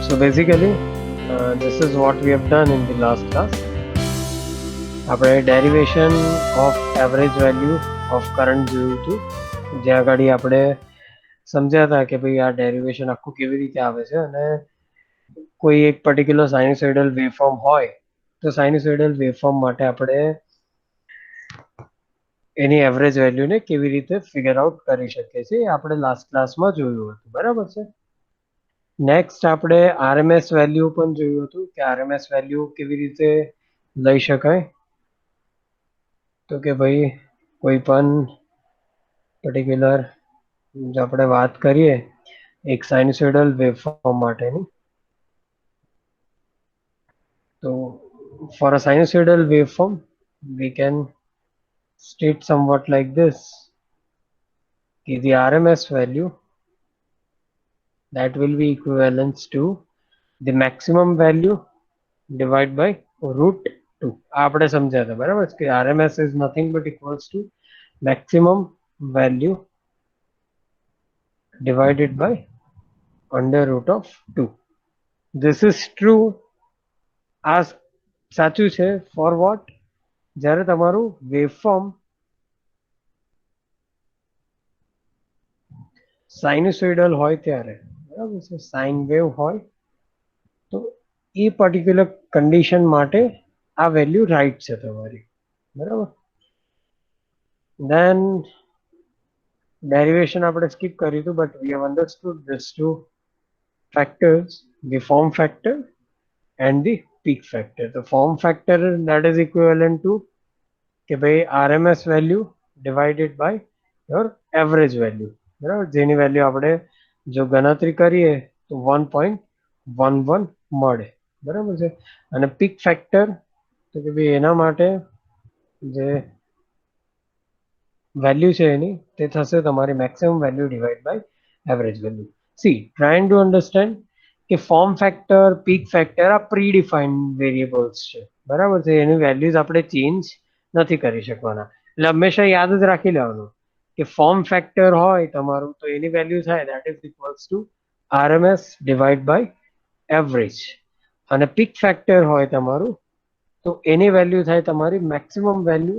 So basically, this is what we have done in the last class. આપણે derivation of average value of current જોયું હતું, જ્યાં આગળ આપણે સમજ્યા હતા કે ભાઈ આ ડેરિવેશન આખું કેવી રીતે આવે છે, અને કોઈ એક પર્ટિક્યુલર સાઇનુસોઇડલ વેવફોર્મ હોય તો સાઇનુસોઇડલ વેવફોર્મ માટે આપણે એની એવરેજ વેલ્યુને કેવી રીતે ફિગર આઉટ કરી શકીએ છીએ, એ આપણે લાસ્ટ ક્લાસમાં જોયું હતું. બરાબર છે. નેક્સ્ટ આપણે આરએમએસ વેલ્યુ પણ જોયું હતું કે આરએમએસ વેલ્યુ કેવી રીતે લઈ શકાય. તો કે ભાઈ કોઈ પણ પર્ટિક્યુલર જો આપણે વાત કરીએ એક સાઇનુસોઇડલ વેવફોર્મ માટેની, તો for a sinusoidal waveform we can state somewhat like this, the RMS value that will be equivalent to the maximum value divided by root 2. આપણે સમજ્યા હતા. બરાબર કે RMS is nothing but equals to maximum value divided by under root of 2. This is true. આ સાચું છે for what? જ્યારે તમારું વેવફોર્મ સાઇનુસોઇડલ હોય ત્યારે. બરાબર છે. સાઇન વેવ હોય તો એ પર્ટિક્યુલર કન્ડિશન માટે આ વેલ્યુ રાઈટ છે તમારી. બરાબર. Then derivation આપણે skip કર્યું હતું, but we have understood these two factors, the form factor and the peak factor. The form factor that is equivalent to કે ભાઈ RMS value divided by your average value. બરાબર, જેની value આપણે જો ગણતરી કરીએ તો 1.11 મળે. બરાબર છે. અને પીક ફેક્ટર તો કે ભાઈ એના માટે જે વેલ્યુ છે એની તે થશે તમારી maximum value divide by average value. See trying to understand કે ફોર્મ ફેક્ટર, પીક ફેક્ટર આ પ્રીડિફાઇન્ડ વેરિયેબલ્સ છે. બરાબર છે. એની વેલ્યુઝ આપણે ચેન્જ નથી કરી શકવાના. એટલે હંમેશા યાદ જ રાખી લેવાનું કે ફોર્મ ફેક્ટર હોય તમારું તો એની વેલ્યુ થાય that is equals to RMS divide by average, અને પીક ફેક્ટર હોય તમારું તો એની વેલ્યુ થાય તમારી maximum value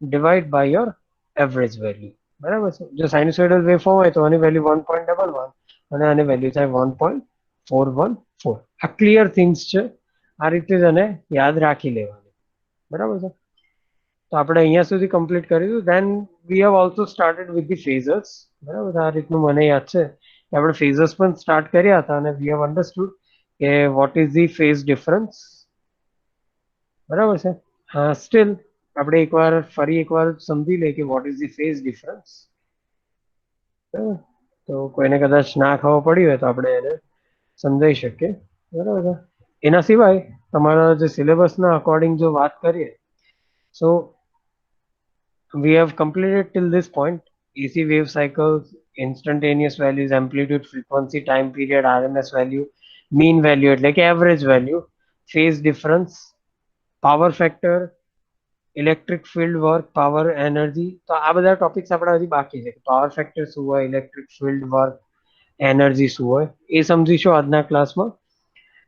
divide by your average value. બરાબર છે. જો સાઇનુસોઇડલ વેવફોર્મ હોય તો આની વેલ્યુ 1.11 અને આની વેલ્યુ થાય 1.414. આ ક્લિયર થિંગ્સ છે. આ રીતે જ આને યાદ રાખી લેવાની. બરાબર છે. તો આપણે અહીંયા સુધી કમ્પ્લીટ કરીશું. Then we have also started with the phasors. બરાબર. આ રીતનું મને યાદ છે કે આપણે ફેઝર્સ પણ સ્ટાર્ટ કર્યા હતા અને વી હેવ અન્ડરસ્ટુડ કે what is the phase difference. બરાબર છે. સ્ટીલ આપણે ફરી એકવાર સમજી લઈએ કે what is the phase difference. તો કોઈને કદાચ ના ખબર પડી હોય તો આપણે એને સમજાવી શકીએ. બરાબર છે. એના સિવાય તમારા જે સિલેબસના અકોર્ડિંગ જો વાત કરીએ, સો we have completed till this point AC wave cycles, instantaneous values, amplitude, frequency, time period, RMS value, mean value એટલે કે average value, phase difference, power factor, electric field work, power energy. તો આ બધા topics આપણા હજી બાકી છે. Power factor શું હોય, ઇલેક્ટ્રિક ફિલ્ડ વર્ક, એનર્જી શું હોય એ સમજીશું આજના ક્લાસમાં.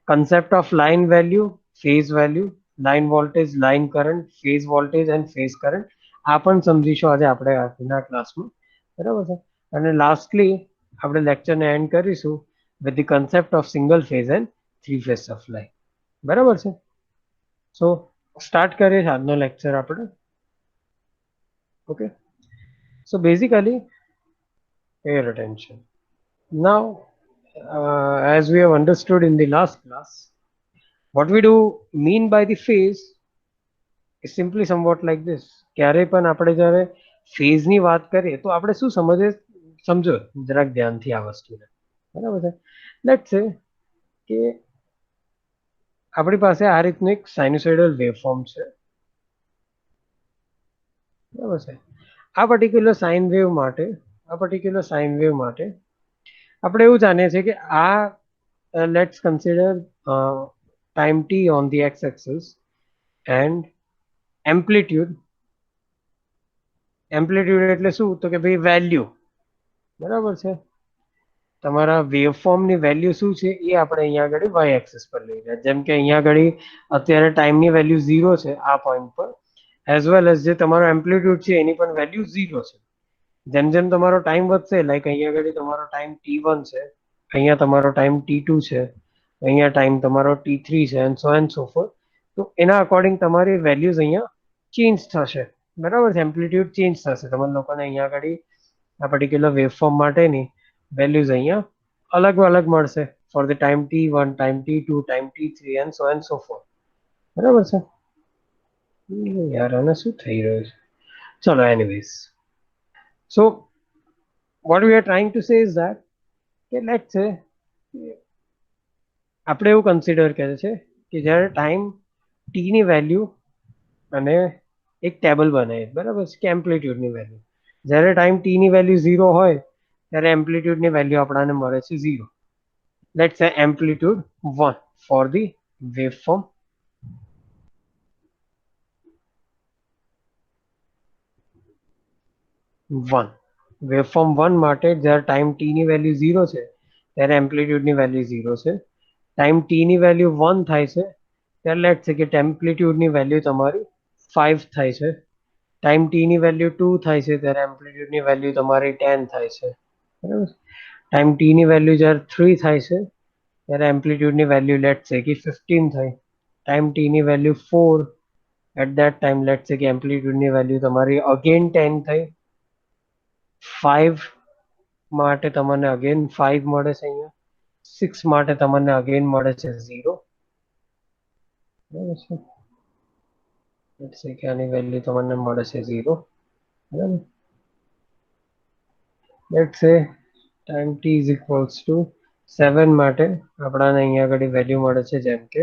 Concept of line value, phase value, line voltage, line current, phase voltage and phase current આ પણ સમજીશું આજે આપણે આજના ક્લાસમાં. બરાબર છે. અને લાસ્ટલી આપણે લેક્ચરને એન્ડ કરીશું with the concept of single phase and three phase supply. બરાબર છે. સો સ્ટાર્ટ કરીએ આજનો લેક્ચર આપણે. Okay, so basically pay attention now. As we have understood in the last class, what we do mean by the phase is simply somewhat like this. ક્યારે પણ આપણે જ્યારે ફેઝની વાત કરીએ તો આપણે શું સમજો જરાક ધ્યાનથી આ વસ્તુને. બરાબર છે. લેટ્સ સે કે આપણી પાસે આ રીતનું એક સાઇનુસોઇડલ વેવફોર્મ છે. બરાબર છે. આ પર્ટિક્યુલર સાઇન વેવ માટે આપણે એવું જાણીએ છીએ કે આ let's consider time t on the x axis and amplitude એટલે શું? તો કે ભાઈ વેલ્યુ. બરાબર છે. તમારા વેવફોર્મની વેલ્યુ શું છે એ આપણે અહીંયા આગળ વાય એક્સિસ પર લઈ રહ્યા. જેમ કે અહીંયા આગળ અત્યારે ટાઈમની વેલ્યુ 0 છે આ પોઈન્ટ પર, એઝ વેલ એઝ જે તમારો એમ્પ્લિટ્યુડ છે એની પણ વેલ્યુ 0 છે. જેમ જેમ તમારો ટાઈમ વધશે, લાઈક અહીંયા આગળ તમારો ટાઈમ t1 છે, અહીંયા તમારો ટાઈમ t2 છે, અહીંયા ટાઈમ તમારો t3 છે, and so and so fourth. તો એના અકોર્ડિંગ તમારી વેલ્યુઝ અહીંયા ચેન્જ થશે. બરાબર છે, એમ્પ્લિટ્યુડ ચેન્જ થશે. તમારા લોકોને અહીંયા આગળ આ પર્ટિક્યુલર વેવફોર્મ માટેની વેલ્યુઝ અહીંયા અલગ અલગ મળશે for the time t1, time t2, time t3 and so and so fourth. બરાબર છે યાર, આને શું થઈ રહ્યું છે? ચલો, anyways, so what we are trying to say is that કે let's say આપણે એવું કન્સિડર કરે છે કે જ્યારે ટાઈમ t ની વેલ્યુ અને એક ટેબલ બનાવીએ, બરાબર છે, કે એમ્પ્લિટ્યુડની વેલ્યુ. જ્યારે ટાઈમ t ની વેલ્યુ 0 હોય ત્યારે એમ્પ્લિટ્યુડની વેલ્યુ આપણને મળે છે 0. લેટ્સ સે amplitude 1 for the waveform. Waveform 1 માટે જ્યારે ટાઈમ t ની વેલ્યુ 0 છે ત્યારે એમ્પ્લિટ્યુડની વેલ્યુ 0 છે. ટાઈમ t ની વેલ્યુ 1 થાય છે ત્યારે લેટ્સ સે કે એમ્પ્લિટ્યુડની વેલ્યુ તમારી 5 થાય છે. ટાઈમ t ની વેલ્યુ 2 થાય છે ત્યારે એમ્પ્લિટ્યુડની વેલ્યુ તમારી 10 થાય છે. બરાબર. ટાઈમ t ની વેલ્યુ જ્યારે 3 થાય છે ત્યારે એમ્પ્લિટ્યુડની વેલ્યુ લેટ્સ સે કે 15 થાય. ટાઈમ t ની value 4, at that time let's say કે એમ્પ્લિટ્યુડની વેલ્યુ તમારી અગેન 10 થઈ. 5 માટે તમને અગેન 5 મળે છે અહીંયા. 6 માટે તમને અગેન મળે છે 0. બરાબર છે. લેટ્સ સે કે આની વેલ્યુ તમને મળે છે 0. બરાબર. લેટ્સ સે time t is equals two 7 માટે આપણાને અહીંયા આગળ વેલ્યુ મળે છે જેમ કે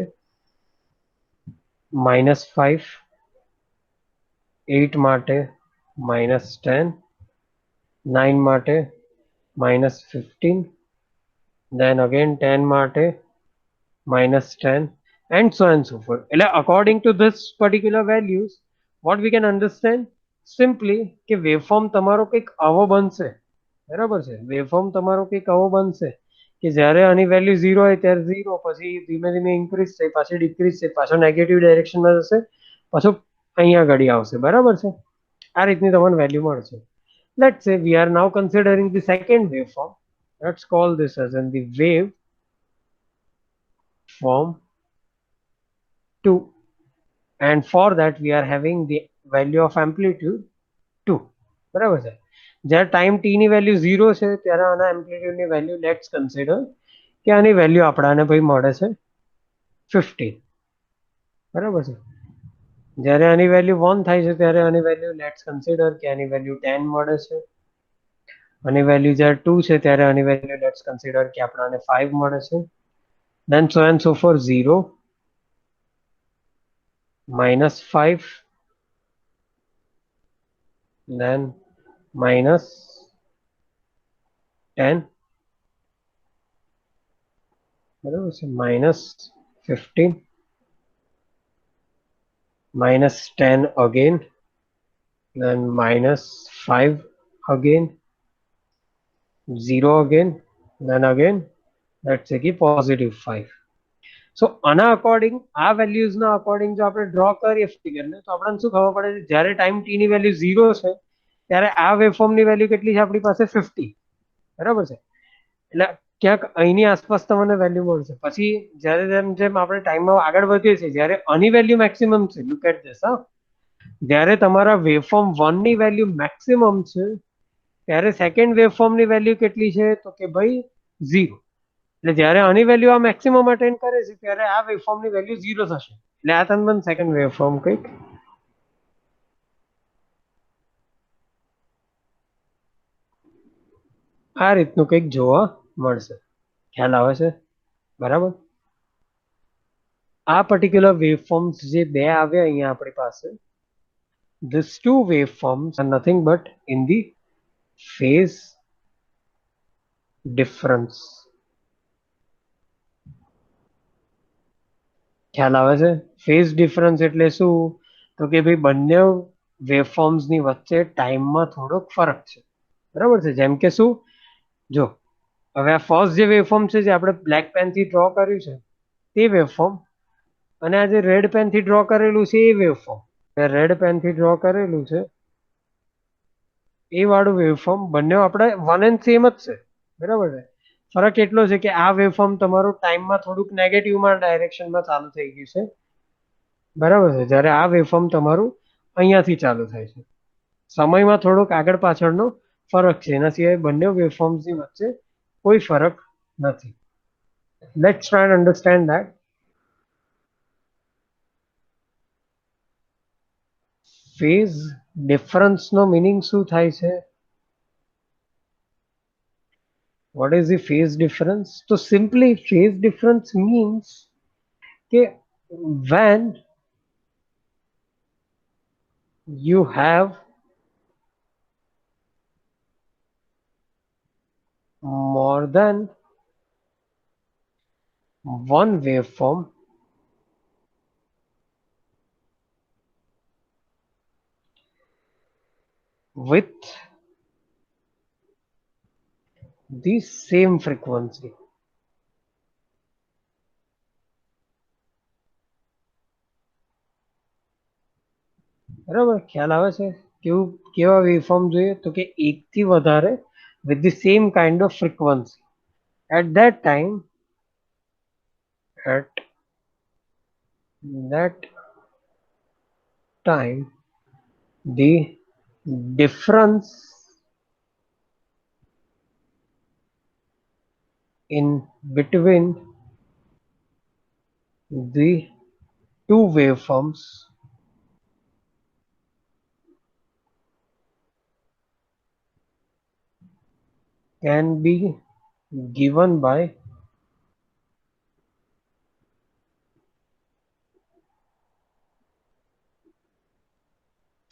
-5, 8 માટે -10, 9 માટે -15, then again 10 માટે -10, and so and so forth. એટલે according to this particular values, what we can understand simply કે વેવફોર્મ તમારો કંઈક આવો બનશે. બરાબર છે, વેવફોર્મ તમારો કંઈક આવો બનશે કે જ્યારે આની વેલ્યુ 0 હોય ત્યારે 0, પછી ધીમે ધીમે ઇન્ક્રીઝ થઈ, પાછી ડિક્રીઝ થઈ, પાછો નેગેટિવ ડાયરેક્શનમાં જશે, પાછો અહીંયા ઘડી આવશે. બરાબર છે, આ રીતની તમને વેલ્યુ મળશે. Let's say we are now considering the second waveform. Let's call this as in the waveform 2, and for that we are having the value of amplitude 2. બરાબર છે, જ્યારે ટાઈમ t ની વેલ્યુ 0 છે ત્યારે આના એમ્પ્લિટ્યુડની વેલ્યુ લેટ્સ કન્સિડર કે આની value આપણાને ભાઈ મળે છે 15. બરાબર છે, જ્યારે આની વેલ્યુ 1 થાય છે ત્યારે આની વેલ્યુ લેટ્સ કન્સિડર કે આની વેલ્યુ 10 મળે છે. આની વેલ્યુ જ્યારે 2 છે ત્યારે આની વેલ્યુ લેટ્સ કન્સિડર કે આપણને 5 મળે છે. then so and so for 0, -5, then -10, બરાબર છે, -15, -10 again, then -5 again, 0 again, then again let's say કે +5. સો આના અકોર્ડિંગ આ વેલ્યુઝના અકોર્ડિંગ જો આપણે ડ્રો કરીએ ફિગરને તો આપણને શું ખબર પડે છે, જ્યારે ટાઈમ t ની વેલ્યુ 0 છે ત્યારે આ વેવફોર્મની વેલ્યુ કેટલી છે આપણી પાસે 50. બરાબર છે, એટલે ક્યાંક અહીંની આસપાસ તમને વેલ્યુ મળશે. પછી જ્યારે જેમ જેમ આપણે ટાઈમમાં આગળ વધીએ છીએ જ્યારે આની વેલ્યુ મેક્સિમમ છે, લુક એટ ધીસ, જ્યારે તમારા વેવફોર્મ 1 ની વેલ્યુ મેક્સિમમ છે ત્યારે સેકન્ડ વેવફોર્મની વેલ્યુ કેટલી છે તો કે ભાઈ 0. એટલે જ્યારે આની વેલ્યુ આ મેક્સિમમ અટેન્ડ કરે છે ત્યારે આ વેવફોર્મની વેલ્યુ 0 થશે. એટલે આ તમને સેકન્ડ વેવફોર્મ કંઈક આ રીતનું કંઈક જોવા મળશે. ખ્યાલ આવે છે? બરાબર. આ પર્ટિક્યુલર વેવફોર્મ્સ જે બે આવ્યા અહીંયા આપણી પાસે, these two waveforms are nothing but in the phase difference. ખ્યાલ આવે છે? ફેઝ ડિફરન્સ એટલે શું તો કે ભાઈ બંને વેવફોર્મ્સની વચ્ચે ટાઈમમાં થોડોક ફરક છે. બરાબર છે, જેમ કે શું, જો હવે આ ફર્સ્ટ જે વેવફોર્મ છે જે આપણે બ્લેક પેન થી ડ્રો કર્યું છે તે વેવફોર્મ, અને આ જે રેડ પેન થી ડ્રો કરેલું છે એ વેવફોર્મ, રેડ પેન થી ડ્રો કરેલું છે એ વાળું વેવફોર્મ, બંને આપણે વન એન્ડ સેમ જ છે, બરાબર છે. ફરક એટલો છે કે આ વેવફોર્મ તમારું ટાઈમમાં થોડુંક નેગેટિવમાં ડાયરેક્શનમાં ચાલુ થઈ ગયું છે, બરાબર છે, જ્યારે આ વેવફોર્મ તમારું અહીંયાથી ચાલુ થાય છે. સમયમાં થોડોક આગળ પાછળનો ફરક છે, એના સિવાય બંને વેવફોર્મ્સની વચ્ચે કોઈ ફરક નથી. Let's try and understand that. Phase ડિફરન્સનો મિનિંગ શું થાય છે? What is the phase difference? So simply phase difference means that when you have more than one waveform with the same frequency. બરાબર, ખ્યાલ આવે છે? કેવા વેવફોર્મ જોઈએ તો કે એકથી વધારે with the same kind of frequency. At that time, the difference in between the two waveforms can be given by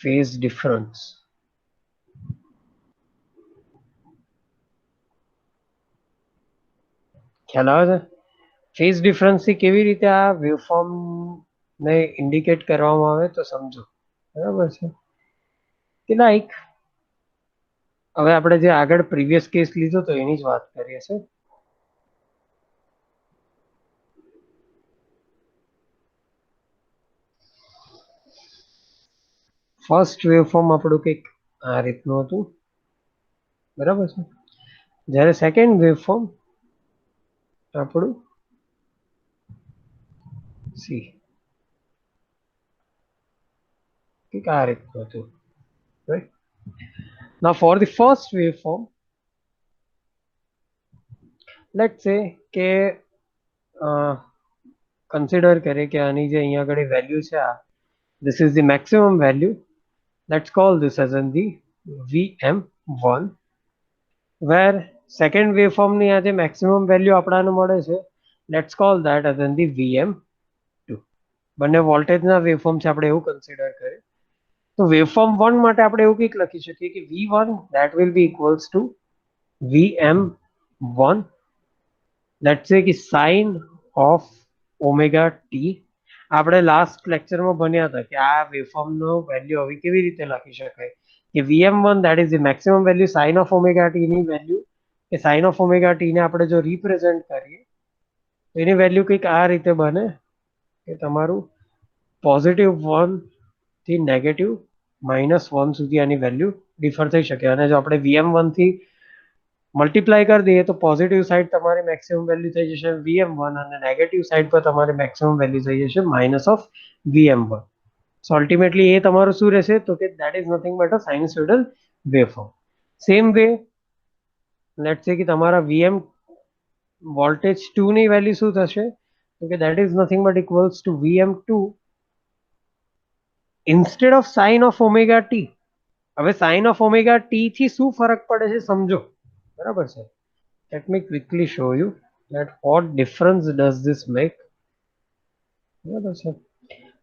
phase difference. ખ્યાલ આવે છે? ફેઝ ડિફરન્સથી કેવી રીતે આ વેવફોર્મ ને ઇન્ડિકેટ કરવામાં આવે તો સમજો, બરાબર છે. કે લાઈક હવે આપણે જે આગળ પ્રીવિયસ કેસ લીધો તો એની જ વાત કરીએ છે. ફર્સ્ટ વેવફોર્મ આપણું કંઈક આ રીતનું હતું, બરાબર છે. જ્યારે સેકન્ડ વેવફોર્મ આપણું સી કંઈક આ રીતનું હતું, right. Now for the first waveform, let's say કે કન્સિડર કરીએ કે આની જે અહીંયા આગળ વેલ્યુ છે આ, this is the maximum value. Let's call this as in the VM1, where second waveform ની આ જે maximum value આપણાને મળે છે, let's call that as in the VM2. બંને વોલ્ટેજના વેવફોર્મ છે, આપણે એવું કન્સિડર કરીએ. તો વેવફોર્મ 1 માટે આપણે એવું કંઈક લખી શકીએ કે V1 that will be equals to VM1, let's say કે sin of omega t. આપણે લાસ્ટ લેક્ચરમાં ભણ્યા હતા કે આ વેવફોર્મનો વેલ્યુ હવે કેવી રીતે લખી શકાય કે VM1 that is the maximum value sin of omega t ની વેલ્યુ, કે sin of omega t ને આપણે જો રિપ્રેઝન્ટ કરીએ તો એની વેલ્યુ કંઈક આ રીતે બને કે તમારું +1 થી -1 સુધી આની વેલ્યુ ડિફર થઈ શકે. અને જો આપણે VM1 થી મલ્ટીપ્લાય કરી દઈએ તો પોઝિટિવ સાઈડ તમારી મેક્સિમમ વેલ્યુ થઈ જશે VM1, અને નેગેટિવ સાઈડ પર તમારી મેક્સિમમ વેલ્યુ થઈ જશે -VM1. સો અલ્ટિમેટલી એ તમારું શું રહેશે તો કે that is nothing but a sinusoidal waveform. Same way let's say કે તમારા VM વોલ્ટેજ 2 ની વેલ્યુ શું થશે તો કે that is nothing but equals to VM2 instead of sin of omega t. હવે sin of omega t થી શું ફરક પડે છે સમજો, બરાબર છે. Let me quickly show you that what difference does this make. બરાબર છે.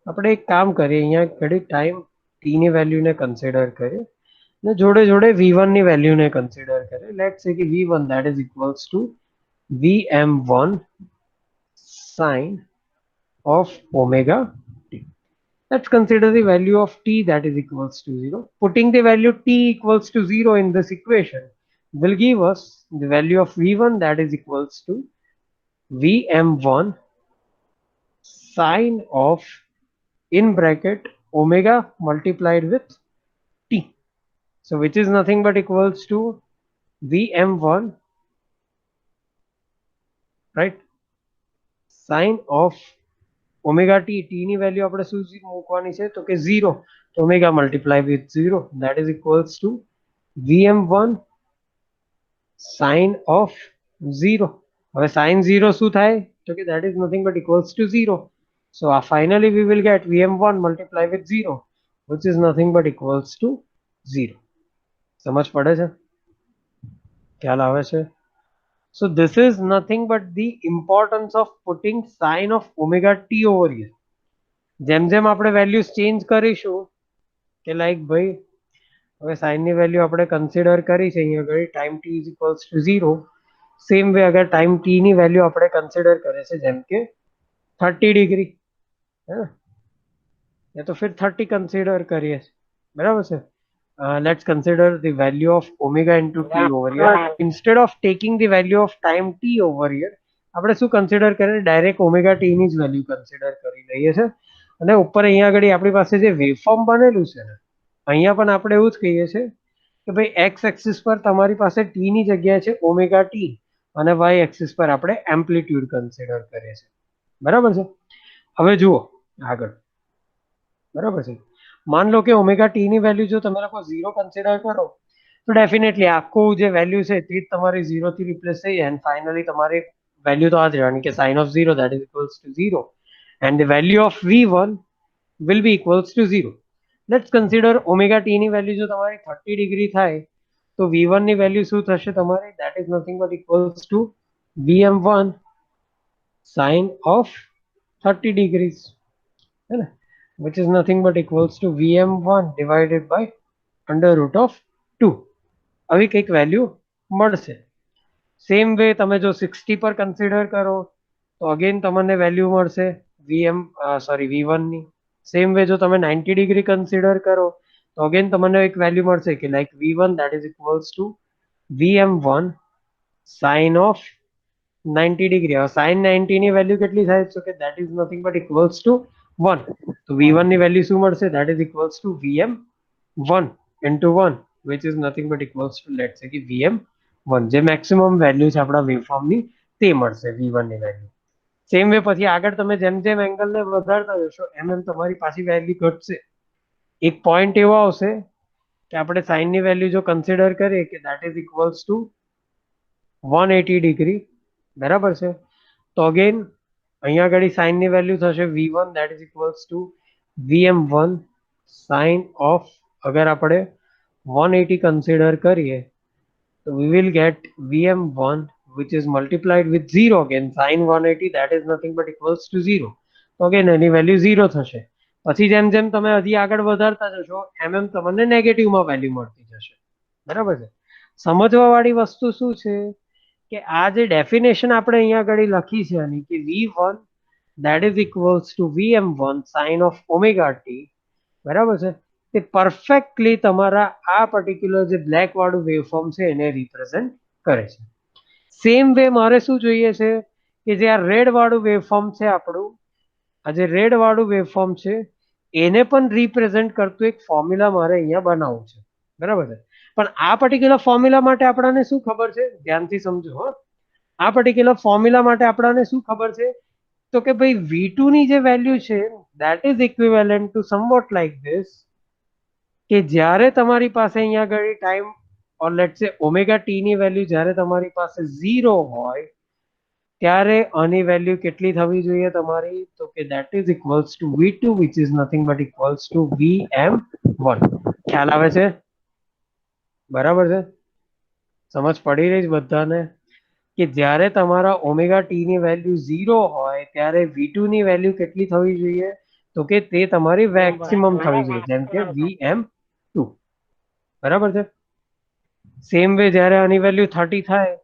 આપણે એક કામ કરીએ, અહીંયા ઘડી ટાઈમ t ની વેલ્યુને કન્સિડર કરીએ ને જોડે જોડે v1 ની વેલ્યુને કન્સિડર કરીએ. લેટ્સ સે કે v1 that is equals to vm1 sin of omega t. Let's consider the value of t that is equals to 0. Putting the value t equals to 0 in this equation, will give us the value of V1 that is equals to Vm1 sine of in bracket omega multiplied with t. So which is nothing but equals to Vm1, right, sine of omega t ની value આપણે શું મૂકવાની છે તો કે 0, તો omega multiply with 0 that is equals to Vm1 sine of 0. હવે sin 0 શું થાય તો કે that is nothing but equals to 0. So finally we will get Vm1 multiply with 0 which is nothing but equals to 0. સમજ પડે છે? ખ્યાલ આવે છે? So this is nothing but the importance of putting sine of omega t over here. જેમ જેમ આપણે values change કરીશું કે લાઈક ભાઈ હવે સાઇન ની વેલ્યુ આપણે કન્સિડર કરી છે અહીંયા આગળ time t is equals to 0, same way અગર ટાઈમ t ની વેલ્યુ આપણે કન્સિડર કરે છે જેમ કે 30 ડિગ્રી, હે ને તો फिर 30 કન્સિડર કરીએ બરાબર છે. Let's consider the value of omega into t over here. Instead of taking the value of time t over here, આપણે શું કન્સિડર કરીએ ડાયરેક્ટ ઓમેગા t ની જ વેલ્યુ કન્સિડર કરી લઈએ છે. અને ઉપર અહીંયા આગળ આપણી પાસે જે વેવફોર્મ બનેલું છે ને અહીંયા પણ આપણે એવું જ કહીએ છીએ કે ભાઈ એક્સ એક્સિસ પર તમારી પાસે ટી ની જગ્યાએ છે ઓમેગા ટી અને વાય એક્સિસ પર આપણે એમ્પ્લિટ્યુડ કન્સિડર કરીએ છીએ. બરાબર છે? હવે જુઓ આગળ, બરાબર છે, માન લો કે ઓમેગા ટી ની વેલ્યુ જો તમે લોકો 0 કન્સિડર કરો તો ડેફિનેટલી આખું જે વેલ્યુ છે તે જ તમારી 0 થી રિપ્લેસ થઈ જાય અને ફાઇનલી તમારી વેલ્યુ તો આ જ રહેવાની કે sin of 0 that is equals to 0 and the value of v1 will be equals to 0. Let's consider omega t ની વેલ્યુ જો તમારી 30 ડિગ્રી થાય તો v1 ની વેલ્યુ શું થશે તમારી that is nothing but equals to vm1 sin of 30 degrees, है ना, which is nothing but equals to vm1 divided by under root of 2. આવી કંઈક વેલ્યુ મળશે. સેમ વે તમે જો 60 પર કન્સિડર કરો તો અગેન તમને વેલ્યુ મળશે v1 ની. સેમ વે જો તમે 90 ડિગ્રી કન્સિડર કરો તો અગેન તમને એક વેલ્યુ મળશે કે like v1 that is equals to vm1 sin of 90 degree. હવે sin 90 ની વેલ્યુ કેટલી થાય તો કે that is nothing but equals to 1. તો v1 ની વેલ્યુ શું મળશે that is equals to vm1 into 1 which is nothing but equals to let's say કે vm1 જે મેક્સિમમ વેલ્યુ છે આપણા વેવફોર્મ ની તે મળશે v1 ની વેલ્યુ. સેમ વે પછી આગળ તમે જેમ જેમ એંગલ ને વધારતા જશો એમ એમ તમારી પાછી વેલ્યુ ઘટશે. એક પોઈન્ટ એવો આવશે કે આપણે સાઇન ની વેલ્યુ જો કન્સિડર કરીએ કે that is equals to 180 degree, બરાબર છે, તો અગેન અહીંયા આગળ સાઇન ની વેલ્યુ થશે v1 that is equals to vm1 sin of અગર આપણે 180 કન્સિડર કરીએ તો we will get vm1 which is multiplied with 0 again sin 180 that is nothing but equals to 0. તો અગેન એની વેલ્યુ 0 થશે. પછી જેમ જેમ તમે હજી આગળ વધારતા જશો એમ એમ તમને નેગેટિવમાં વેલ્યુ મળતી જશે. બરાબર છે? સમજવા વાળી વસ્તુ શું છે કે આ જે ડેફિનેશન આપણે અહીંયા આગળ લખી છે આની કે v1 that is equals to vm1 sin of omega t, બરાબર છે, તે પરફેક્ટલી તમારા આ પર્ટિક્યુલર જે બ્લેક વાળું વેવફોર્મ છે એને રિપ્રેઝેન્ટ કરે છે. સેમ વે મારે શું જોઈએ છે કે જે આ રેડ વાળું વેવફોર્મ છે આપણું, આ જે રેડ વાળું વેવફોર્મ છે એને પણ રિપ્રેઝેન્ટ કરતું એક ફોર્મ્યુલા મારે અહીંયા બનાવવું છે. બરાબર છે? પણ આ પર્ટિક્યુલર ફોર્મ્યુલા માટે આપણને શું ખબર છે ધ્યાનથી સમજો. હા, આ પર્ટિક્યુલર ફોર્મ્યુલા માટે આપણને શું ખબર છે તો કે ભાઈ v2 ની જે વેલ્યુ છે that is equivalent to somewhat like this કે જ્યારે તમારી પાસે અહીંયા આગળ ટાઈમ ઓર લેટ્સ સે ઓમેગા ટી ની વેલ્યુ જ્યારે તમારી પાસે 0 હોય ત્યારે આની વેલ્યુ કેટલી થવી જોઈએ તમારી તો કે that is equals to v2 which is nothing but equals to vm1. ખ્યાલ આવે છે? બરાબર છે? સમજ પડી રહી છે બધાને કે જ્યારે તમારા ઓમેગા ટી ની વેલ્યુ 0 હોય ત્યારે v2 ની વેલ્યુ કેટલી થવી જોઈએ તો કે તે તમારી મેક્સિમમ થવી જોઈએ જેમ કે vm2. બરાબર છે? સેમ વે જ્યારે આની વેલ્યુ 30 થાય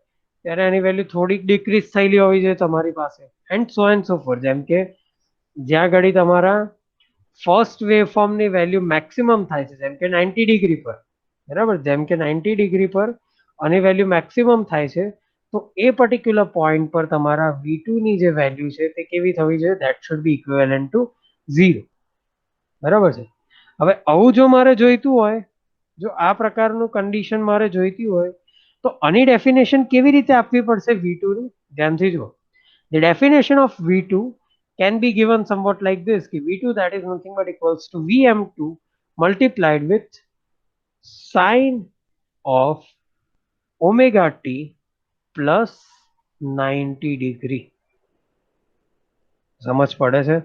ત્યારે આની વેલ્યુ થોડીક ડિક્રીઝ થયેલી હોવી જોઈએ તમારી પાસે and so and so forth. જેમ કે જ્યાં ઘડી તમારા ફર્સ્ટ વેવફોર્મ ની વેલ્યુ મેક્સિમમ થાય છે જેમ કે 90 ડિગ્રી પર, બરાબર, જેમ કે 90 ડિગ્રી પર અને વેલ્યુ મેક્સિમમ થાય છે તો એ પર્ટિક્યુલર પોઈન્ટ પર તમારા V2 ની જે વેલ્યુ છે તે કેવી થવી જોઈએ? That should be equivalent two 0. બરાબર છે. હવે આવું જો મારે જોઈતું હોય, જો આ પ્રકારનું કન્ડિશન મારે જોઈતી હોય તો આની ડેફિનેશન કેવી રીતે આપવી પડશે V2 ની? ધ્યાનથી જુઓ. The definition of V2 can be given somewhat like this: V2 that is nothing but equals to Vm2 multiplied with sine of omega t plus 90 degree. સમજ પડે છે?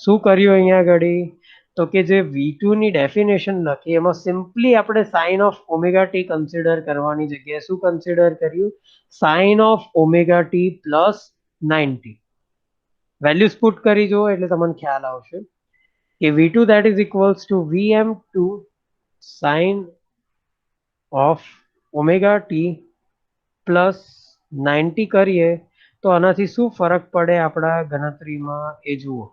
શું કર્યું અહીંયા ઘડી? તો કે જે V2 ની ડેફિનેશન લખી એમાં સિમ્પલી આપણે sine of omega t consider કરવાની જગ્યાએ શું કન્સિડર કર્યું? Sine of omega t plus 90. Values put કરી જુઓ એટલે તમને ખ્યાલ આવશે કે V2 that is equals to Vm2 sin of omega t plus 90 કરીએ તો આનાથી શું ફરક પડે આપણા ગણતરીમાં એ જુઓ.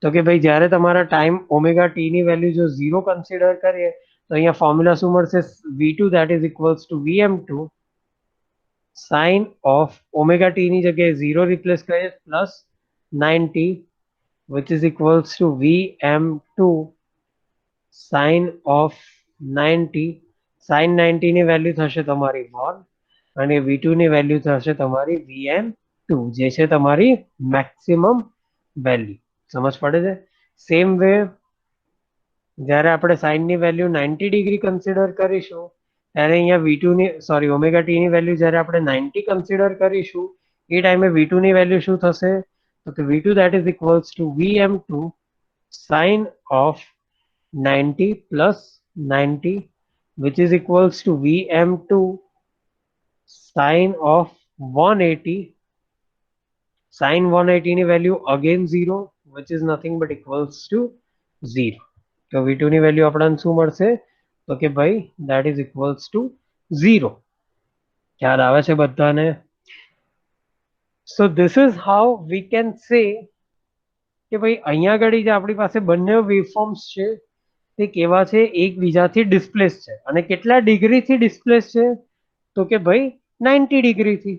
તો કે ભાઈ જ્યારે તમારા ટાઈમ ઓમેગા ટી ની વેલ્યુ જો 0 કન્સિડર કરીએ તો અહીંયા ફોર્મ્યુલા શું મળશે? V2 that is equals to Vm2 sin of omega t ની જગ્યાએ 0 રિપ્લેસ કરીએ plus 90 which is equals to Vm2 sin of 90. sin 90 ની વેલ્યુ થશે તમારી 1 અને V2 ની વેલ્યુ થશે તમારી Vm2 જે છે તમારી મેક્સિમમ વેલ્યુ. સમજ પડે છે? સેમ વે જ્યારે આપણે સાઇન ની વેલ્યુ 90 ડિગ્રી કન્સિડર કરીશું ત્યારે અહીંયા V2 ની ઓમેગા ટી ની વેલ્યુ જ્યારે આપણે 90 કન્સિડર કરીશું એ ટાઈમે V2 ની વેલ્યુ શું થશે? તો કે V2 that is equals to Vm2 sin of 90 plus 90 which is equals to Vm2 sin of 180. sin 180 ની value again 0 which is nothing but equals to 0. તો V2 ની વેલ્યુ આપણને શું મળશે? તો કે ભાઈ that is equals to 0. ખ્યાલ આવે છે બધાને? So this is how we can say કે ભાઈ અહીંયા આગળ જે આપણી પાસે બંને વેવફોર્મ્સ છે તે કેવા છે? એકબીજાથી ડિસ્પ્લેસ છે. અને કેટલા ડિગ્રીથી ડિસ્પ્લેસ છે? તો કે ભાઈ 90 ડિગ્રીથી.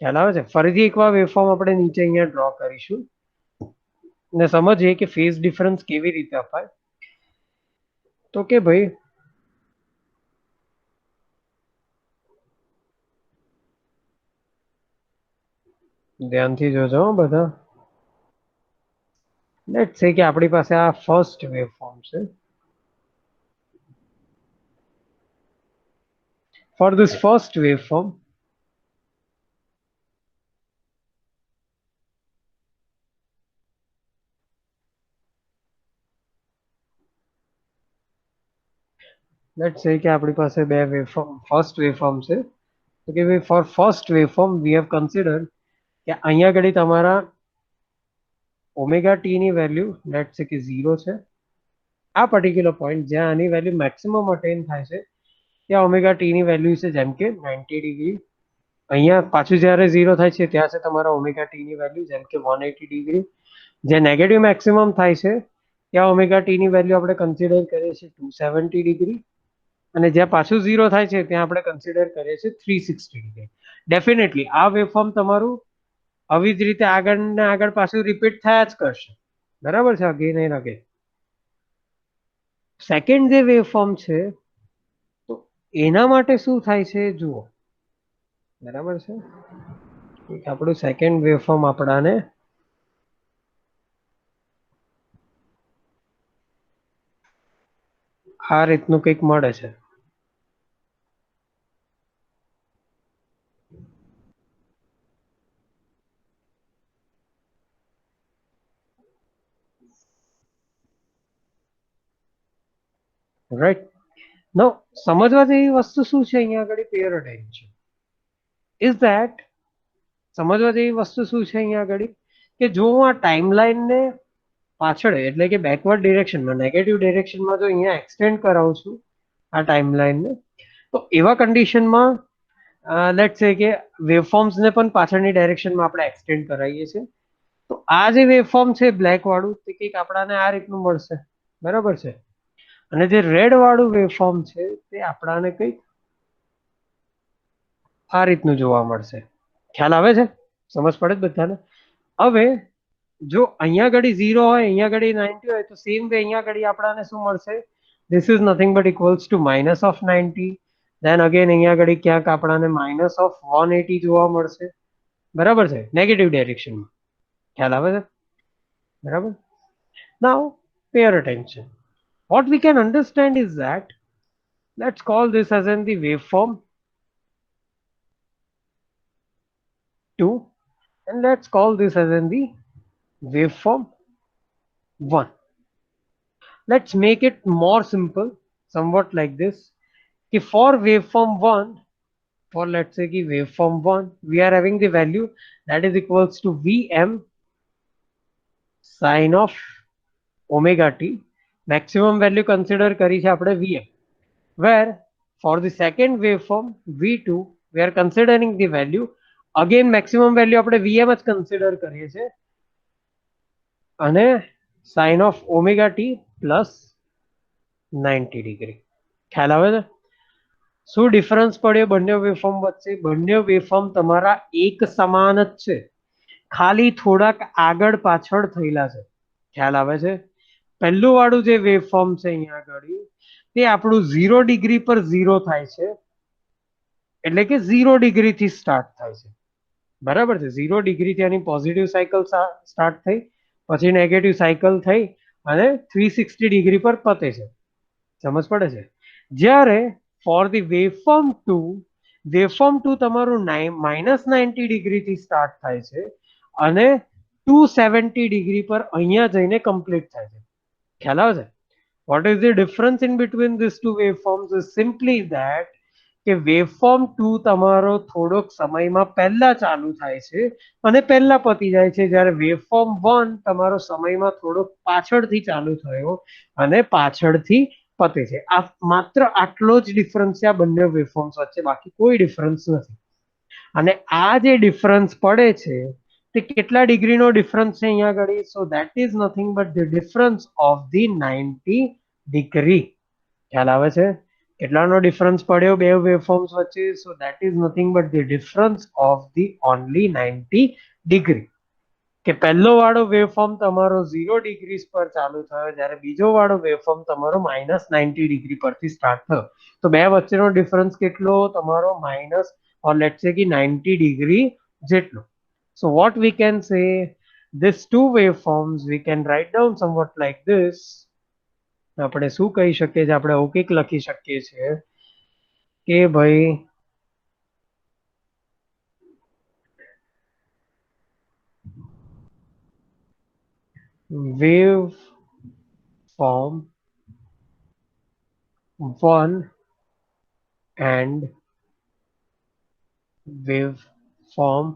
ખ્યાલ આવે છે? ફરીથી એકવાર વેવફોર્મ આપણે નીચે અહીંયા ડ્રો કરીશું ને સમજીએ કે ફેઝ ડિફરન્સ કેવી રીતે અપાય. તો કે ભાઈ ધ્યાનથી જોજો બધા. લેટ્સ સે કે આપણી પાસે આ ફર્સ્ટ વેવફોર્મ છે. For this first waveform, let's say કે આપણી પાસે બે વેવફોર્મ ફર્સ્ટ વેવફોર્મ છે. તો કે ભાઈ for first waveform we have consider કે અહીંયા આગળ તમારા ઓમેગા ટી ની વેલ્યુ લેટ્સ સે કે 0 છે. આ પર્ટિક્યુલર પોઈન્ટ જ્યાં આની વેલ્યુ મેક્સિમમ અટેન થાય છે ત્યાં ઓમેગા ટી ની વેલ્યુ છે જેમ કે 90 ડિગ્રી. અહીંયા પાછું જ્યારે 0 થાય છે ત્યાં છે તમારા ઓમેગા ટી ની વેલ્યુ જેમ કે 180 ડિગ્રી. જે નેગેટિવ મેક્સિમમ થાય છે ત્યાં ઓમેગા ટી ની વેલ્યુ આપણે કન્સિડર કરીએ છીએ 270 ડિગ્રી. અને જ્યાં પાછું 0 થાય છે ત્યાં આપણે કન્સિડર કરીએ છીએ 360 ડિગ્રી. ડેફિનેટલી આ વેવફોર્મ તમારું આવી જ રીતે આગળ ને આગળ પાછું રિપીટ થયા જ કરશે. બરાબર છે? Again and again. સેકન્ડ જે વેવફોર્મ છે તો એના માટે શું થાય છે જુઓ. બરાબર છે? આપણું સેકન્ડ વેવફોર્મ આપણાને આ રીતનું કંઈક મળે છે. રાઈટ. નો સમજવા જેવી વસ્તુ શું છે અહીંયા આગળ? પેયર અટેન્શન ઇઝ ધેટ સમજવા જેવી વસ્તુ શું છે અહીંયા આગળ કે જો હું આ ટાઈમલાઈનને પાછળ એટલે કે બેકવર્ડ ડિરેક્શનમાં નેગેટિવ ડિરેક્શનમાં જો અહીંયા એક્સટેન્ડ કરાવું છું આ ટાઈમલાઈનને તો એવા કન્ડિશનમાં લેટ્સ સે કે વેવફોર્મ્સને પણ પાછળની ડાયરેક્શનમાં આપણે એક્સટેન્ડ કરાવીએ છીએ. તો આ જે વેવફોર્મ છે બ્લેક વાળું તે કંઈક આપણાને આ રીતનું મળશે. બરાબર છે? અને જે રેડ વાળું વેવફોર્મ છે તે આપણાને કંઈક આ રીતનું જોવા મળશે. ખ્યાલ આવે છે? સમજ પડે જ બધાને? હવે જો અહીંયા ઘડી 0 હોય, અહીંયા ઘડી 90 હોય, તો સેમ વે અહીંયા ઘડી આપણાને શું મળશે? This is nothing but equals to minus of 90. Then again અહીંયા ઘડી ક્યાંક આપણાને માઇનસ ઓફ 180 જોવા મળશે. બરાબર છે? નેગેટિવ ડાયરેક્શનમાં. ખ્યાલ આવે છે? બરાબર. નાઉ pay attention. What we can understand is that let's call this as in the waveform 2 and let's call this as in the waveform 1. Let's make it more simple, somewhat like this. कि for waveform 1, for let's say कि waveform 1, we are having the value that is equals to Vm sine of omega t. Maximum value consider કરી છે આપણે Vm. Where for the second waveform V2, we are considering the value again maximum value આપણે Vm જ consider કરીએ છીએ અને sin of omega t plus 90 degree. ખ્યાલ આવે છે? શું ડિફરન્સ પડ્યો બંને વેવફોર્મ વચ્ચે? બંને વેવફોર્મ તમારા એક સમાન જ છે, ખાલી થોડાક આગળ પાછળ થયેલા છે. ખ્યાલ આવે છે? પહેલું વાળું જે વેવફોર્મ છે અહીંયા આગળ તે આપણું 0 ડિગ્રી પર 0 થાય છે, એટલે કે 0 ડિગ્રીથી સ્ટાર્ટ થાય છે. બરાબર છે? 0 ડિગ્રીથી આની પોઝિટિવ સાયકલ સ્ટાર્ટ થઈ, પછી નેગેટિવ સાયકલ થઈ અને 360 ડિગ્રી પર પતે છે. સમજ પડે છે? જ્યારે ફોર ધી વેવફોર્મ 2 તમારું -90 ડિગ્રીથી સ્ટાર્ટ થાય છે અને 270 ડિગ્રી પર અહીંયા જઈને કમ્પ્લીટ થાય છે. ખ્યાલ આવે છે? What is the difference in between these two waveforms is simply that કે વેવફોર્મ 2 તમારો થોડોક સમયમાં પહેલા ચાલુ થાય છે અને પહેલા પતી જાય છે, જ્યારે વેવફોર્મ 1 તમારો સમયમાં થોડોક પાછળથી ચાલુ થયો અને પાછળથી પતે છે. આ માત્ર આટલો જ ડિફરન્સ છે આ બંને વેવફોર્મ્સ વચ્ચે, બાકી કોઈ ડિફરન્સ નથી. અને આ જે ડિફરન્સ પડે છે તે કેટલા ડિગ્રીનો ડિફરન્સ છે અહીંયા આગળ? So that is nothing but the difference of the 90 degree. ખ્યાલ આવે છે? કેટલાનો ડિફરન્સ પડ્યો બે વેવફોર્મ્સ વચ્ચે? So that is nothing but the difference of the only 90 degree. કે પહેલો વાળો વેવફોર્મ તમારો 0 ડિગ્રી પર ચાલુ થયો, જ્યારે બીજો વાળો વેવફોર્મ તમારો -90 ડિગ્રી પરથી સ્ટાર્ટ થયો. તો બે વચ્ચેનો ડિફરન્સ કેટલો? તમારો માઇનસ ઓર લેટ્સ સે કે 90 ડિગ્રી જેટલો. So what we can say, this two waveforms we can write down somewhat like this. આપણે શું કહી શકીએ છીએ? આપણે ઓકે લખી શકીએ છીએ કે ભાઈ waveform 1 and waveform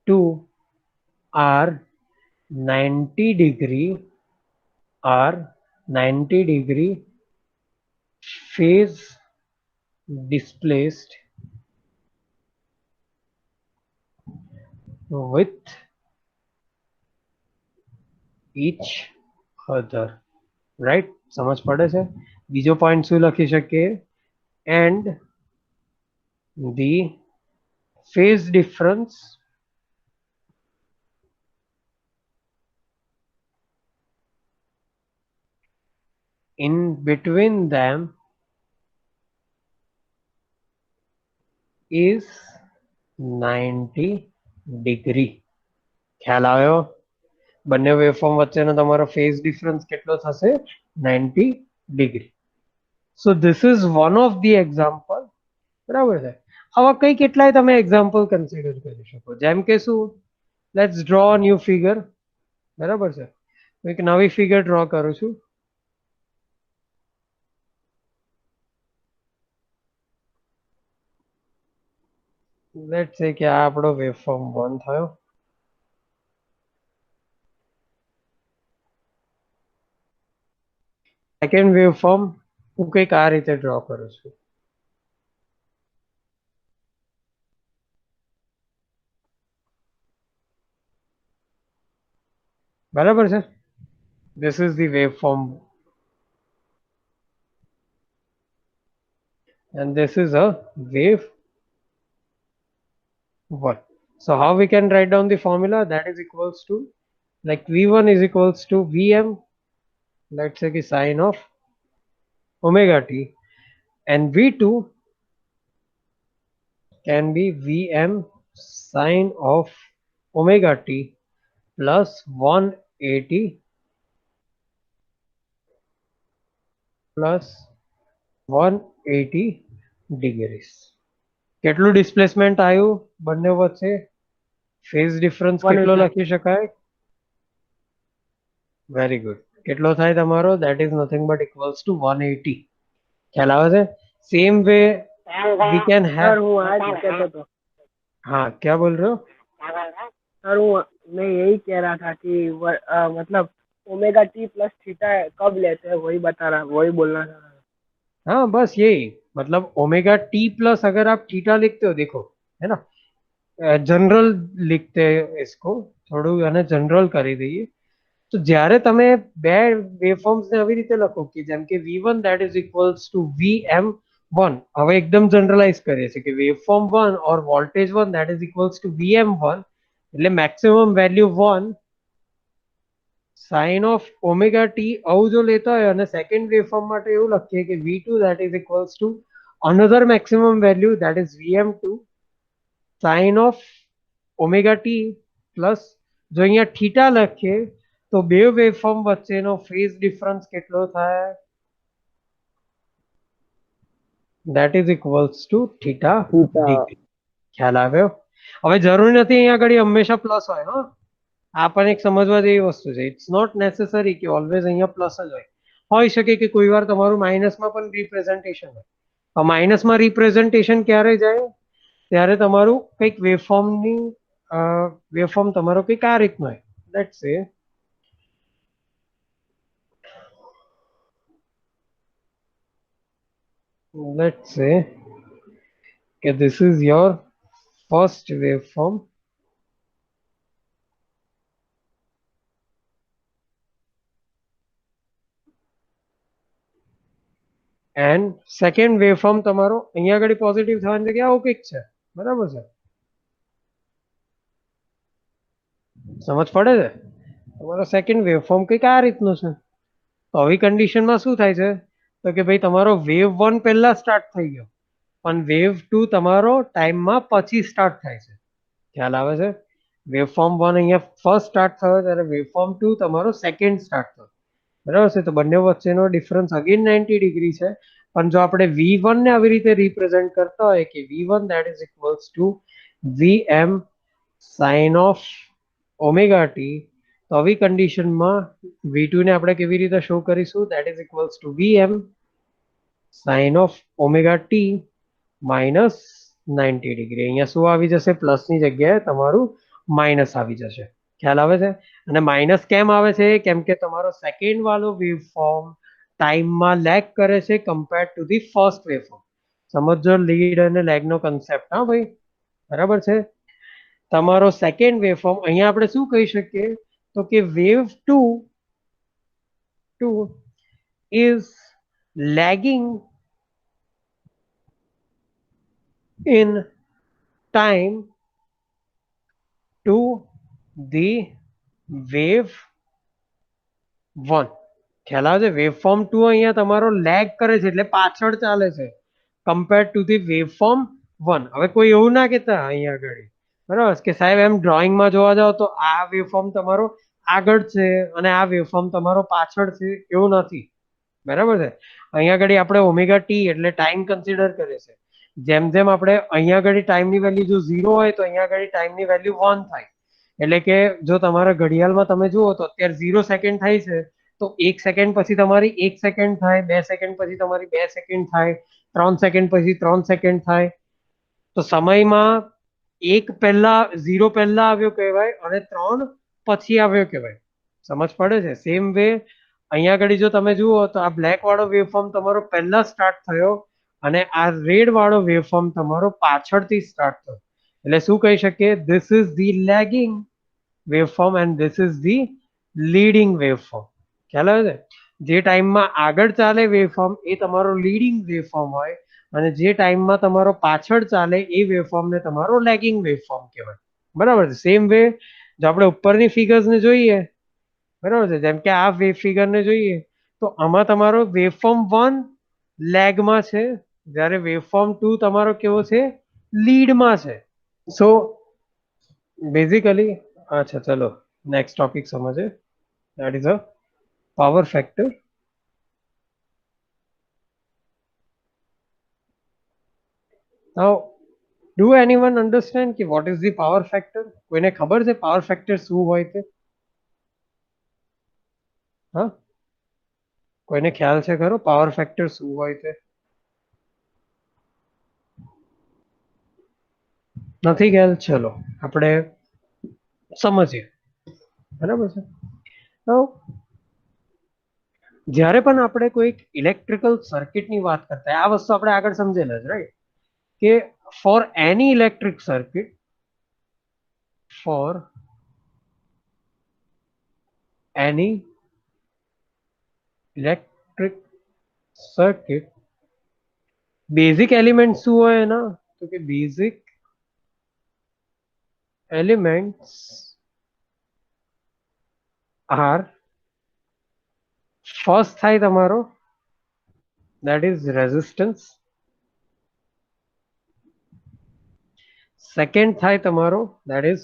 2 are 90 degree phase displaced with each other. Right? સમજ પડે છે? બીજો પોઈન્ટ શું લખી શકીએ? and the phase difference in between them is 90 degree. ખ્યાલ આવ્યો? બંને વેવફોર્મ વચ્ચેનો તમારો ફેઝ ડિફરન્સ કેટલો થશે? 90 degree. So this is one of the example. બરાબર છે? આવા કઈ કેટલાય તમે એક્ઝામ્પલ કન્સિડર કરી શકો. જેમ કે શું? Let's draw a new figure. બરાબર છે? એક નવી ફિગર ડ્રો કરું છું. લેટ્સ સે કે આ આપણો વેવફોર્મ 1 થયો. સેકન્ડ વેવફોર્મ હું કંઈક આ રીતે ડ્રો કરું છું. બરાબર છે? This is the waveform and this is a wave 1. So how we can write down the formula? That is equals to, like V1 is equals to Vm, let's say the sine of omega t, and V2 can be Vm sine of omega t plus 180 plus 180 degrees. કેટલું displacement આવ્યું બંને વચ્ચે? Phase difference કેટલો 180. લખી શકાય? Very good. કેટલો થાય તમારો? That is nothing but equals to 180. ખ્યાલ આવે છે? Same way we can have. Sir હું આ જ કહેતો હતો. हाँ, क्या बोल रहे हो? सर मैं यही कह रहा था कि मतलब ओमेगा टी प्लस थीटा कब लेते हैं वही बोलना था. हाँ बस यही, मतलब ओमेगा टी प्लस अगर आप थीटा लिखते हो, देखो है ना, જનરલ લીખતે इसको થોડું અને જનરલ કરી દઈએ. તો જ્યારે તમે બે વેવફોર્મ્સને આવી રીતે લખો કે જેમ કે V1 that is equals to Vm1, હવે એકદમ જનરલાઇઝ કરીએ છીએ કે waveform 1 or voltage 1 that is equals to Vm1, એટલે maximum value 1 sine of omega t આવું જો લેતા હોય, અને સેકન્ડ વેવફોર્મ માટે એવું લખીએ કે V2 that is equals to another maximum value that is Vm2 sine of omega t plus, જો અહીંયા થીટા લખીએ તો બે વેવફોર્મ વચ્ચેનો ફેઝ ડિફરન્સ કેટલો થાય? that is equals to theta degree. ખ્યાલ આવ્યો? હવે જરૂરી નથી અહીંયા આગળ હંમેશા પ્લસ હોય, હા, આ પણ એક સમજવા જેવી વસ્તુ છે. ઇટ્સ નોટ નેસેસરી કે ઓલવેઝ અહીંયા પ્લસ જ હોય. હોઈ શકે કે કોઈ વાર તમારું માઇનસમાં પણ રિપ્રેઝન્ટેશન હોય. માઇનસમાં રિપ્રેઝન્ટેશન ક્યારે જાય? ત્યારે તમારું કંઈક વેવફોર્મ તમારો કંઈક આ રીતનો હોય. લેટ્સ સે કે this is your first waveform and second waveform તમારો અહીંયા આગળ પોઝિટિવ થવાની જગ્યાએ આવું કંઈક છે, બરાબર છે? સમજ પડે છે? તમારો સેકન્ડ વેવફોર્મ કંઈક આ રીતનું છે. તો આવી કન્ડિશનમાં શું થાય છે? તો કે ભાઈ તમારો વેવ 1 પહેલા સ્ટાર્ટ થઈ ગયો, પણ વેવ 2 તમારો ટાઈમમાં પછી સ્ટાર્ટ થાય છે. ખ્યાલ આવે છે? વેવફોર્મ 1 અહીંયા ફર્સ્ટ સ્ટાર્ટ થયો, ત્યારે વેવફોર્મ 2 તમારો સેકન્ડ સ્ટાર્ટ થયો, બરાબર છે? તો બંને વચ્ચેનો ડિફરન્સ અગેન 90 ડિગ્રી છે. પણ જો આપણે V1 ને આવી રીતે રિપ્રેઝન્ટ કરતા હોય કે V1 that is equals to Vm sin of omega t, તો આવી કન્ડિશનમાં V2 ને આપણે કેવી રીતે શો કરીશું? that is equals to Vm sin of omega t minus 90 degree. અહીંયા શું આવી જશે? પ્લસની જગ્યાએ તમારું માઇનસ આવી જશે. ખ્યાલ આવે છે? અને માઇનસ કેમ આવે છે? કેમ કે તમારો સેકન્ડ વાળો વેવફોર્મ ટાઈમમાં લેગ કરે છે compare to the first waveform. સમજો લીડ અને લેગનો કન્સેપ્ટ, હા ભાઈ, બરાબર છે? તમારો સેકન્ડ વેવફોર્મ અહીંયા આપણે શું કહી શકીએ? તો કે wave 2 is lagging in time to the wave 1. ખ્યાલ આવે છે? વેવફોર્મ 2 અહીંયા તમારો લેગ કરે છે, એટલે પાછળ ચાલે છે કમ્પેર ટુ ધી વેવફોર્મ 1. હવે કોઈ એવું ના કહેતા અહીંયા આગળ, બરાબર કે સાહેબ એમ ડ્રોઈંગમાં જોવા જાવ તો આ વેવફોર્મ તમારો આગળ છે અને આ વેવફોર્મ તમારો પાછળ છે, એવું નથી, બરાબર છે? અહીંયા આગળ આપણે ઓમેગા ટી એટલે ટાઈમ કન્સિડર કરે છે. જેમ જેમ આપણે અહીંયા આગળ ટાઈમની વેલ્યુ જો 0 હોય તો અહીંયા આગળ ટાઈમની વેલ્યુ 1 થાય. એટલે કે જો તમારા ઘડિયાળમાં તમે જુઓ તો અત્યારે 0 સેકન્ડ થાય છે, તો 1 સેકન્ડ પછી તમારી 1 સેકન્ડ થાય, 2 સેકન્ડ પછી તમારી 2 સેકન્ડ થાય, 3 સેકન્ડ પછી 3 સેકન્ડ થાય. તો સમયમાં 1 પહેલા 0 પહેલા આવ્યો કહેવાય અને 3 પછી આવ્યો કહેવાય. સમજ પડે છે? સેમ વે અહીંયા આગળ જો તમે જુઓ તો આ બ્લેક વાળો વેવફોર્મ તમારો પહેલા સ્ટાર્ટ થયો અને આ રેડ વાળો વેવફોર્મ તમારો પાછળથી સ્ટાર્ટ થયો. એટલે શું કહી શકીએ? This is the lagging waveform and this is the leading waveform. ખ્યાલ આવે છે? જે ટાઈમમાં આગળ ચાલે વેવફોર્મ એ તમારો લીડિંગ વેવફોર્મ હોય અને જે ટાઈમમાં તમારો પાછળ ચાલે એ વેવફોર્મને તમારો લેગિંગ વેવફોર્મ કહેવાય. બરાબર છે. સેમ વે જો આપણે ઉપરની ફિગર્સને જોઈએ, બરાબર છે, જેમ કે આ વેવ ફિગરને જોઈએ તો આમાં તમારો વેવફોર્મ 1 લેગમાં છે, જ્યારે વેવફોર્મ 2 તમારો કેવો છે, લીડમાં છે. સો બેઝિકલી અચ્છા ચલો નેક્સ્ટ ટોપિક સમજે, that is a power factor. Now, do anyone understand कि what is the power factor? કોઈને ખબર છે પાવર ફેક્ટર શું હોય છે? હા, કોઈને ખ્યાલ છે ખરો પાવર ફેક્ટર શું હોય છે? નથી ખ્યાલ? ચલો આપણે સમજીએ. બરાબર છે. Now, જ્યારે પણ આપણે કોઈ ઇલેક્ટ્રિકલ સર્કિટની વાત કરતા હોય, આ વસ્તુ આપણે આગળ સમજેલા જ, રાઈટ, કે ફોર એની ઇલેક્ટ્રિક સર્કિટ, ફોર એની ઇલેક્ટ્રિક સર્કિટ બેઝિક એલિમેન્ટ શું હોય એના? તો કે બેઝિક એલિમેન્ટ્સ આર, ફર્સ્ટ થાય તમારો that is resistance, second થાય તમારો that is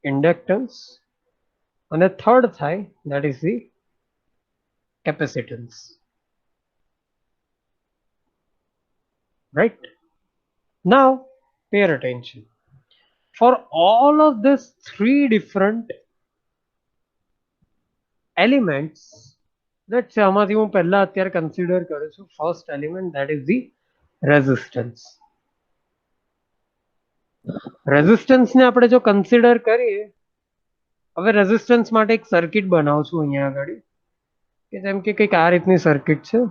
inductance, અને third થાય that is the capacitance, right? Now pay attention, for all of these three different elements, let's say આમાંથી હું પહેલા અત્યારે કન્સિડર કરું છું first element, that is the resistance. Resistance ને આપણે જો કન્સિડર કરીએ, હવે રેઝિસ્ટન્સ માટે એક સર્કિટ બનાવું છું અહીંયા આગળ, કે જેમ કે કંઈક આ રીતની સર્કિટ છે.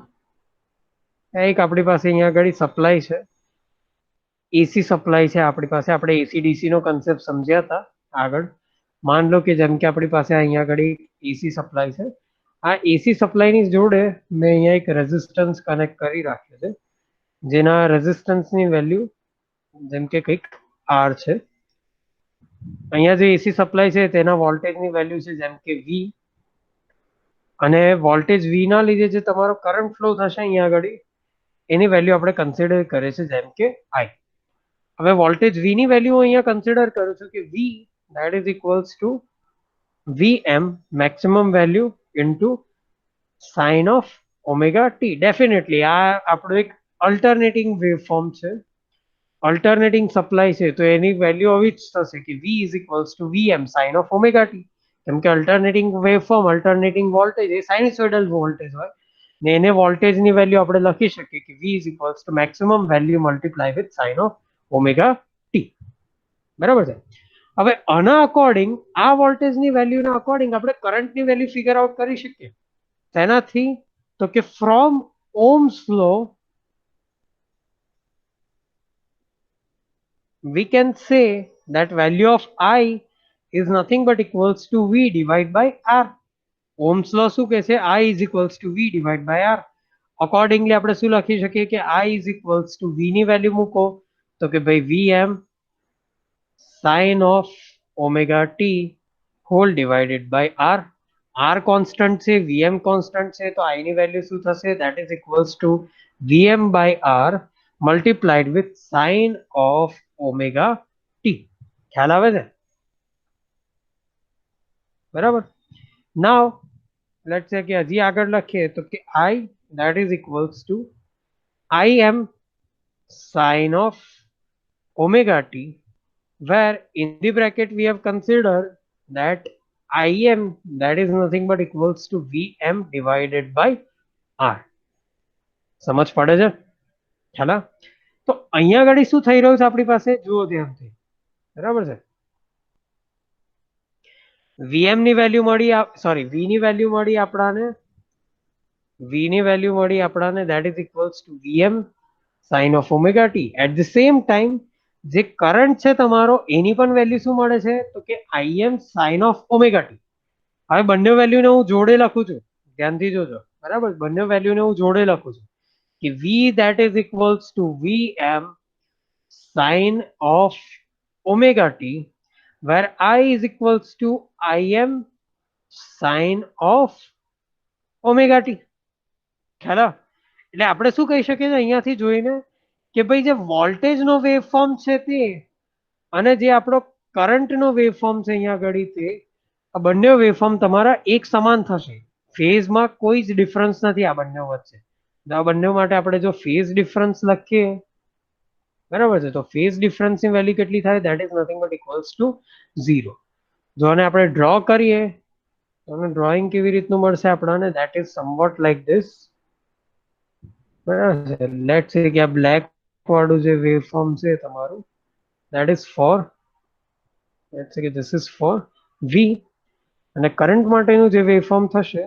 એક આપણી પાસે અહીંયા આગળ સપ્લાય છે, એસી સપ્લાય છે આપણી પાસે. આપણે એસી ડીસી નો કન્સેપ્ટ સમજ્યા હતા આગળ. માન લો કે જેમ કે આપણી પાસે અહીંયા આગળ એસી સપ્લાય છે. આ એસી સપ્લાયની જોડે મેં અહીંયા એક રેઝિસ્ટન્સ કનેક્ટ કરી રાખ્યો છે, જેના રેઝિસ્ટન્સની વેલ્યુ જેમ કે કંઈક આર છે. અહીંયા જે એસી સપ્લાય છે તેના વોલ્ટેજની વેલ્યુ છે જેમ કે વી, અને વોલ્ટેજ વી ના લીધે જે તમારો કરંટ ફ્લો થશે અહીંયા આગળ એની વેલ્યુ આપણે કન્સિડર કરે છે જેમ કે આઈ. હવે વોલ્ટેજ વી ની વેલ્યુ અહીંયા કન્સિડર કરું છું કે વી that is equals to vm maximum value into sin of omega t. Definitely આ આપણું એક અલ્ટરનેટિંગ વેવફોર્મ છે, અલ્ટરનેટિંગ સપ્લાય છે, તો એની વેલ્યુ આવી જ થશે કે v is equals to vm sin of omega t. કેમ કે અલ્ટરનેટિંગ વેવફોર્મ, અલ્ટરનેટિંગ વોલ્ટેજ એ સાઇનસોઇડલ વોલ્ટેજ હોય ને એને વોલ્ટેજની વેલ્યુ આપણે લખી શકીએ કે v is equals to maximum value multiply with sin of omega t. બરાબર છે. હવે આના અકોર્ડિંગ, આ વોલ્ટેજની વેલ્યુના અકોર્ડિંગ આપણે કરંટની વેલ્યુ ફિગર આઉટ કરી શકીએ. તેનાથી તો કે from Ohm's law we can say that value of I is nothing but equals to V divided by R. Ohm's law શું કહે છે? I is equals to V divided by R. Accordingly આપણે શું લખી શકીએ કે I is equals to V ની value મૂકો તો કે ભાઈ Vm sin of omega t whole divided by R. R constant છે, Vm constant છે, તો I ની વેલ્યુ શું થશે? That is equals to Vm by R multiplied with sin of omega t. ખ્યાલ આવે છે? બરાબર. નાવ લેટ્સ સે કે હજી આગળ લખીએ તો કે I that is equals to Im sin of omega t, where in the bracket we have considered that Im that is nothing but equals to Vm divided by R. સમજ પડે છે? ખ્યાલ? તો અહીંયા આગળ શું થઈ રહ્યું છે આપણી પાસે? જુઓ ધ્યાનથી. બરાબર છે. Vm ની વેલ્યુ મળી, સોરી V ની વેલ્યુ મળી આપણાને, V ની વેલ્યુ મળી આપણાને that is equals to Vm sin of omega t. At the same time જે કરંટ છે તમારો એની પણ વેલ્યુ શું મળે છે તો કે Im sin of omega t. હવે બંને વેલ્યુને હું જોડે લખું છું, ધ્યાનથી જોજો, બરાબર? બંને વેલ્યુને હું જોડે લખું છું કે v that is equals to Vm sin of omega t, where I is equals to Im sin of omega t. ખ્યાલ આવે? એટલે આપણે શું કહી શકીએ છીએ અહીંયાથી જોઈને કે ભાઈ જે વોલ્ટેજનો વેવફોર્મ છે તે અને જે આપણો કરંટનો વેવફોર્મ છે અહીંયા આગળ તે આ બંને વેવફોર્મ તમારા એક સમાન થશે. ફેઝમાં કોઈ જ ડિફરન્સ નથી આ બંને વચ્ચે. આ બંને માટે આપણે જો ફેઝ ડિફરન્સ લખીએ, બરાબર છે, તો ફેઝ ડિફરન્સની વેલ્યુ કેટલી થાય? That is nothing but equals to 0. જો આને આપણે ડ્રો કરીએ તો ડ્રોઈંગ કેવી રીતનું મળશે આપણને? That is somewhat like this. બરાબર છે. લેટ્સ સે કે આ બ્લેક વાળું જે વેવફોર્મ છે તમારું, that is four, let's say કે ધીસ ઇઝ ફોર V, અને કરંટ માટેનું જે વેવફોર્મ થશે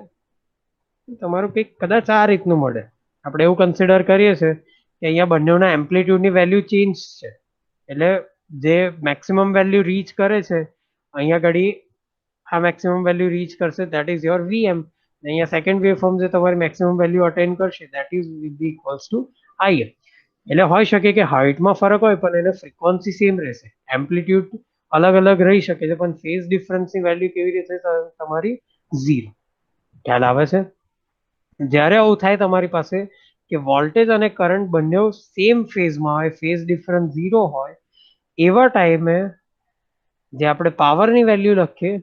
તમારું કંઈક કદાચ આ રીતનું મળે. આપણે એવું કન્સિડર કરીએ છીએ કે અહીંયા બંનેના એમ્પ્લિટ્યુડની વેલ્યુ ચેન્જ છે, એટલે જે મેક્સિમમ વેલ્યુ રીચ કરે છે અહીંયા ઘડી આ મેક્સિમમ વેલ્યુ રીચ કરશે, ધેટ ઇઝ યોર Vm. અહીંયા સેકન્ડ વેવફોર્મ જે તમારી મેક્સિમમ વેલ્યુ અટેન કરશે, that is will be equals to Im. એટલે હોઈ શકે કે હાઇટમાં ફરક હોય પણ એને ફ્રીક્વન્સી સેમ રહેશે, એમ્પ્લિટ્યુડ અલગ અલગ રહી શકે છે, પણ ફેઝ ડિફરન્સની વેલ્યુ કેવી રીતે તમારી 0. ખ્યાલ આવે છે? જ્યારે આવું થાય તમારી પાસે કે વોલ્ટેજ અને કરંટ બંને સેમ ફેઝમાં હોય, ફેઝ ડિફરન્સ 0 હોય, એવા ટાઈમે જે આપણે પાવરની વેલ્યુ લખીએ,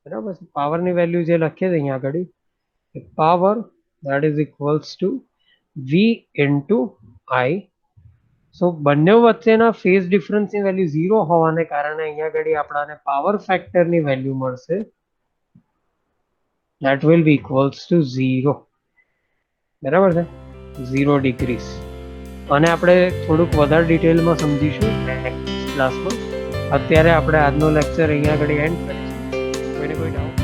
બરાબર છે, પાવરની વેલ્યુ જે લખીએ છીએ અહીંયા આગળ, power that is equals two V into I. સો બંને વચ્ચેના ફેઝ ડિફરન્સની વેલ્યુ 0 હોવાને કારણે અહીંયા આગળ આપણાને પાવર ફેક્ટરની વેલ્યુ મળશે, that will be equals to 0. બરાબર છે, 0 ડિગ્રીઝ. અને આપણે થોડુંક વધારે ડિટેલમાં સમજીશું નેક્સ્ટ ક્લાસમાં. અત્યારે આપણે આજનો લેક્ચર અહીંયા આગળ એન્ડ કરીશું. કોઈને કોઈ ડાઉટ?